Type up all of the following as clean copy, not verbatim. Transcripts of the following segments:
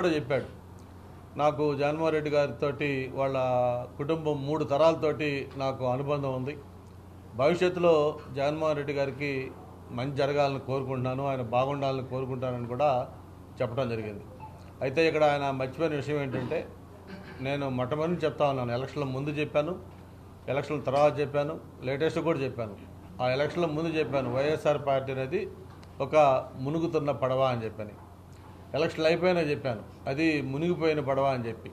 కూడా చెప్పాడు. నాకు జగన్మోహన్ రెడ్డి గారితో వాళ్ళ కుటుంబం 3 తరాలతోటి నాకు అనుబంధం ఉంది. భవిష్యత్తులో జగన్మోహన్ రెడ్డి గారికి మంచి జరగాలని కోరుకుంటున్నాను, ఆయన బాగుండాలని కోరుకుంటానని కూడా చెప్పడం జరిగింది. అయితే ఇక్కడ ఆయన మర్చిపోయిన విషయం ఏంటంటే, నేను మొట్టమొదటి చెప్తా ఉన్నాను, ఎలక్షన్ల ముందు చెప్పాను, ఎలక్షన్ల తర్వాత చెప్పాను, లేటెస్ట్ కూడా చెప్పాను. ఆ ఎలక్షన్ల ముందు చెప్పాను, వైఎస్ఆర్ పార్టీ అనేది ఒక మునుగుతున్న పడవ అని చెప్పాను. ఎలక్షన్లు అయిపోయినా చెప్పాను, అది మునిగిపోయిన పడవ అని చెప్పి.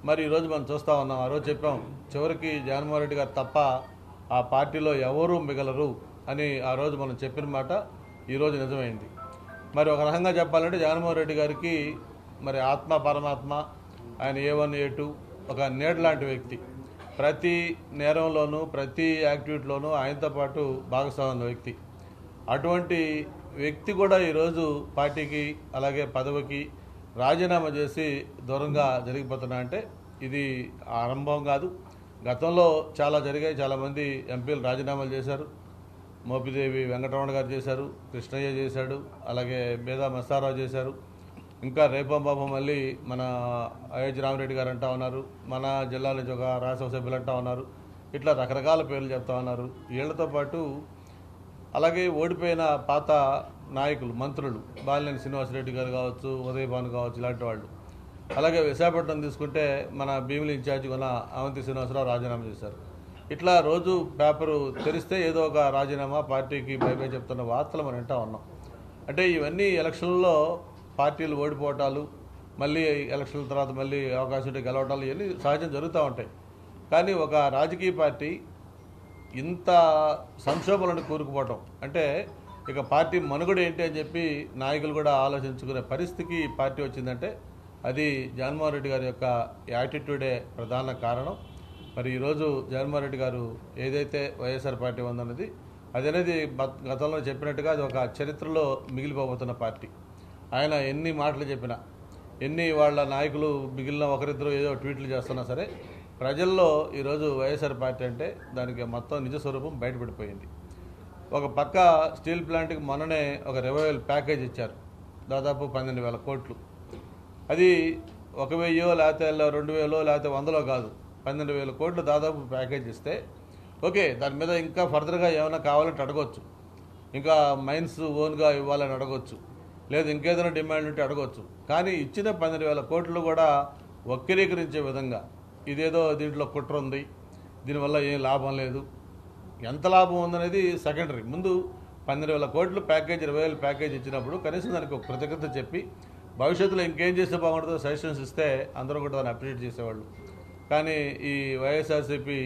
మరి ఈరోజు మనం చూస్తూ ఉన్నాం, ఆ రోజు చెప్పాం, చివరికి జగన్మోహన్ రెడ్డి గారు తప్ప ఆ పార్టీలో ఎవరూ మిగలరు అని ఆ రోజు మనం చెప్పిన మాట ఈరోజు నిజమైంది. మరి ఒక రకంగా చెప్పాలంటే జగన్మోహన్ రెడ్డి గారికి మరి ఆత్మ పరమాత్మ, ఆయన A1 A2 ఒక నీడ లాంటి వ్యక్తి. ప్రతి నేరంలోనూ ప్రతి యాక్టివిటీలోనూ ఆయనతో పాటు భాగస్వామ్య వ్యక్తి. అటువంటి వ్యక్తి కూడా ఈరోజు పార్టీకి అలాగే పదవికి రాజీనామా చేసి దూరంగా జరిగిపోతున్నా అంటే ఇది ఆరంభం కాదు. గతంలో చాలా జరిగాయి. చాలామంది ఎంపీలు రాజీనామాలు చేశారు. మోపిదేవి వెంకటరమణ గారు చేశారు, కృష్ణయ్య చేశాడు, అలాగే బేదా మస్తారావు చేశారు. ఇంకా రేపంబాబు మళ్ళీ మన అయోధ్య రామరెడ్డి గారు అంటా ఉన్నారు, మన జిల్లా నుంచి ఒక రాజ్యసభ సభ్యులు అంటా ఉన్నారు. ఇట్లా రకరకాల పేర్లు చెప్తా ఉన్నారు. వీళ్లతో పాటు అలాగే ఓడిపోయిన పాత నాయకులు, మంత్రులు, బాలినేని శ్రీనివాసరెడ్డి గారు కావచ్చు, ఉదయభాను కావచ్చు, ఇలాంటి వాళ్ళు. అలాగే విశాఖపట్నం తీసుకుంటే మన భీమిలి ఇన్ఛార్జి ఉన్న అవంతి శ్రీనివాసరావు రాజీనామా చేశారు. ఇట్లా రోజు పేపరు తెరిస్తే ఏదో ఒక రాజీనామా, పార్టీకి బై చెప్తున్న వార్తలు మనం వింటా ఉన్నాం. అంటే ఇవన్నీ ఎలక్షన్లలో పార్టీలు ఓడిపోవటాలు, మళ్ళీ ఎలక్షన్ల తర్వాత మళ్ళీ అవకాశం ఉంటే గెలవటాలు, ఇవన్నీ సహజం జరుగుతూ ఉంటాయి. కానీ ఒక రాజకీయ పార్టీ ఇంత సంక్షోభాలను కూరుకుపోవటం అంటే ఇక పార్టీ మనుగడ ఏంటి అని చెప్పి నాయకులు కూడా ఆలోచించుకునే పరిస్థితికి పార్టీ వచ్చిందంటే అది జగన్మోహన్ రెడ్డి గారి యొక్క యాటిట్యూడే ప్రధాన కారణం. మరి ఈరోజు జగన్మోహన్ రెడ్డి గారు ఏదైతే వైఎస్ఆర్ పార్టీ ఉందన్నది అది అనేది గతంలో చెప్పినట్టుగా అది ఒక చరిత్రలో మిగిలిపోతున్న పార్టీ. ఆయన ఎన్ని మాటలు చెప్పినా, ఎన్ని వాళ్ళ నాయకులు మిగిలిన ఒకరిద్దరు ఏదో ట్వీట్లు చేస్తున్నా సరే, ప్రజల్లో ఈరోజు వైఎస్ఆర్ పార్టీ అంటే దానికి మొత్తం నిజ స్వరూపం బయటపడిపోయింది. ఒక పక్క స్టీల్ ప్లాంట్కి మొన్ననే ఒక రివైవల్ ప్యాకేజ్ ఇచ్చారు, దాదాపు 12,000 కోట్లు. అది 1,000 లేకపోతే 2,000 లేకపోతే 100 కాదు, 12,000 కోట్లు దాదాపు ప్యాకేజ్ ఇస్తే ఓకే, దాని మీద ఇంకా ఫర్దర్గా ఏమైనా కావాలంటే అడగవచ్చు, ఇంకా మైన్స్ ఓన్గా ఇవ్వాలని అడగవచ్చు, లేదు ఇంకేదైనా డిమాండ్ ఉంటే అడగవచ్చు. కానీ ఇచ్చిన 12,000 కోట్లు కూడా వక్రీకరించే విధంగా ఇదేదో దీంట్లో కుట్ర ఉంది, దీనివల్ల ఏం లాభం లేదు, ఎంత లాభం ఉందనేది సెకండరీ. ముందు 12,000 కోట్లు ప్యాకేజ్, 20,000 ప్యాకేజ్ ఇచ్చినప్పుడు కనీసం దానికి ఒక కృతజ్ఞత చెప్పి భవిష్యత్తులో ఇంకేం చేస్తే బాగుంటుందో సజెషన్స్ ఇస్తే అందరూ కూడా దాన్ని అప్రిషియేట్ చేసేవాళ్ళు. కానీ ఈ వైఎస్ఆర్సీపీ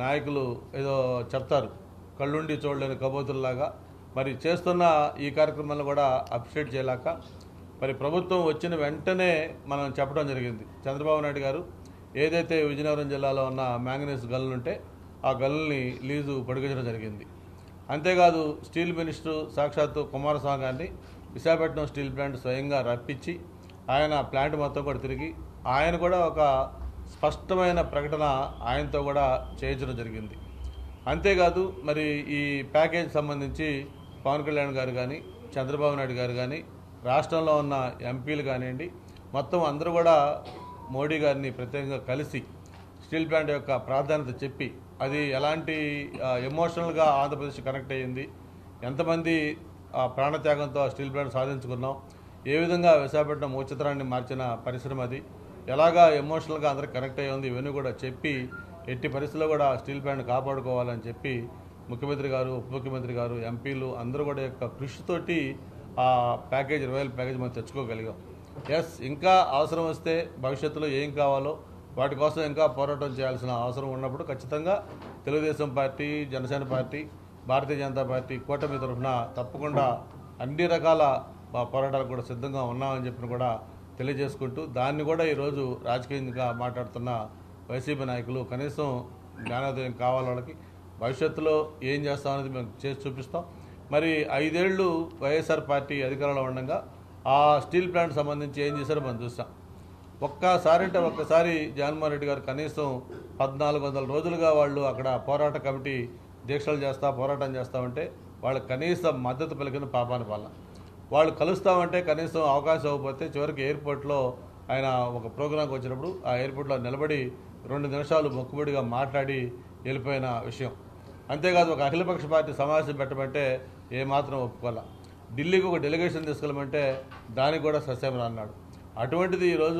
నాయకులు ఏదో చెప్తారు, కళ్ళుండి చూడలేని కబోతుల్లాగా. మరి చేస్తున్న ఈ కార్యక్రమాలను కూడా అప్రిషియేట్ చేయలేక మరి ప్రభుత్వం వచ్చిన వెంటనే మనం చెప్పడం జరిగింది, చంద్రబాబు నాయుడు గారు ఏదైతే విజయనగరం జిల్లాలో ఉన్న మ్యాంగనీస్ గనులు ఉంటే ఆ గనుల్ని లీజు పొడిగించడం జరిగింది. అంతేకాదు స్టీల్ మినిస్టర్ సాక్షాత్తు కుమారస్వామి గారిని విశాఖపట్నం స్టీల్ ప్లాంట్ స్వయంగా రప్పించి ఆయన ప్లాంట్ మొత్తం కూడా తిరిగి ఆయన కూడా ఒక స్పష్టమైన ప్రకటన ఆయనతో కూడా చేయించడం జరిగింది. అంతేకాదు మరి ఈ ప్యాకేజ్ సంబంధించి పవన్ కళ్యాణ్ గారు కానీ, చంద్రబాబు నాయుడు గారు కానీ, రాష్ట్రంలో ఉన్న ఎంపీలు కానివ్వండి, మొత్తం అందరూ కూడా మోడీ గారిని ప్రత్యేకంగా కలిసి స్టీల్ ప్లాంట్ యొక్క ప్రాధాన్యత చెప్పి అది ఎలాంటి ఎమోషనల్గా ఆంధ్రప్రదేశ్ కనెక్ట్ అయ్యింది, ఎంతమంది ప్రాణత్యాగంతో ఆ స్టీల్ ప్లాంట్ సాధించుకున్నాం, ఏ విధంగా విశాఖపట్నం చిత్రాన్ని మార్చిన పరిశ్రమ అది, ఎలాగా ఎమోషనల్గా అందరికి కనెక్ట్ అయ్యి ఉంది, ఇవన్నీ కూడా చెప్పి ఎట్టి పరిస్థితుల్లో కూడా స్టీల్ ప్లాంట్ కాపాడుకోవాలని చెప్పి ముఖ్యమంత్రి గారు, ఉప ముఖ్యమంత్రి గారు, ఎంపీలు అందరూ కూడా యొక్క కృషితోటి ఆ ప్యాకేజ్, 20,000 ప్యాకేజ్ మనం తెచ్చుకోగలిగాం. ఎస్, ఇంకా అవసరం వస్తే భవిష్యత్తులో ఏం కావాలో వాటి కోసం ఇంకా పోరాటం చేయాల్సిన అవసరం ఉన్నప్పుడు ఖచ్చితంగా Telugu Desam party, Janasena party, Bharatiya Janata party కూటమి తరఫున తప్పకుండా అన్ని రకాల పోరాటాలకు కూడా సిద్ధంగా ఉన్నామని చెప్పిన కూడా తెలియజేసుకుంటూ, దాన్ని కూడా ఈరోజు రాజకీయంగా మాట్లాడుతున్న వైసీపీ నాయకులు కనీసం జ్ఞానోదయం కావాలి, వాళ్ళకి భవిష్యత్తులో ఏం చేస్తామనేది మేము చేసి చూపిస్తాం. మరి 5 ఏళ్ళు వైఎస్ఆర్ పార్టీ అధికారంలో ఉండగా ఆ స్టీల్ ప్లాంట్ సంబంధించి ఏం చేశారో మనం చూస్తాం. ఒక్కసారి జగన్మోహన్ రెడ్డి గారు కనీసం 1,400 రోజులుగా వాళ్ళు అక్కడ పోరాట కమిటీ దీక్షలు చేస్తా, పోరాటం చేస్తామంటే వాళ్ళకి కనీసం మద్దతు పలికిన పాపాన పాలన. వాళ్ళు కలుస్తామంటే కనీసం అవకాశం ఇవ్వకపోతే చివరికి ఎయిర్పోర్ట్లో ఆయన ఒక ప్రోగ్రాంకి వచ్చినప్పుడు ఆ ఎయిర్పోర్ట్లో నిలబడి 2 నిమిషాలు మొక్కుబడిగా మాట్లాడి వెళ్ళిపోయిన విషయం. అంతేకాదు ఒక అఖిలపక్ష పార్టీ సమావేశం పెట్టమంటే ఏమాత్రం ఒప్పుకోలే. ఢిల్లీకి ఒక డెలిగేషన్ తీసుకెళ్ళమంటే దానికి కూడా సస్యమని అన్నాడు. అటువంటిది ఈరోజు